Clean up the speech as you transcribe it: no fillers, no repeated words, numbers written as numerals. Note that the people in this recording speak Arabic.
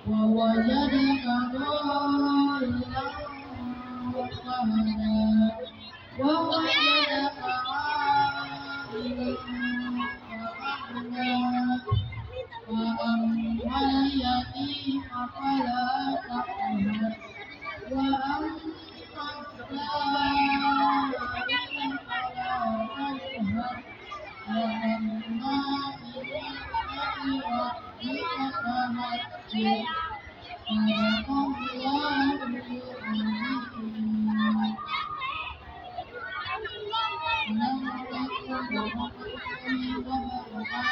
ووجدك ضالا فهدى ووجدك عائلا فأغنى فأما اليتيم فلا تقهر وأما السائل فلا تنهر وأما بنعمة ربك فحدث صدق الله العظيم. السلام عليكم ورحمة الله وبركاته.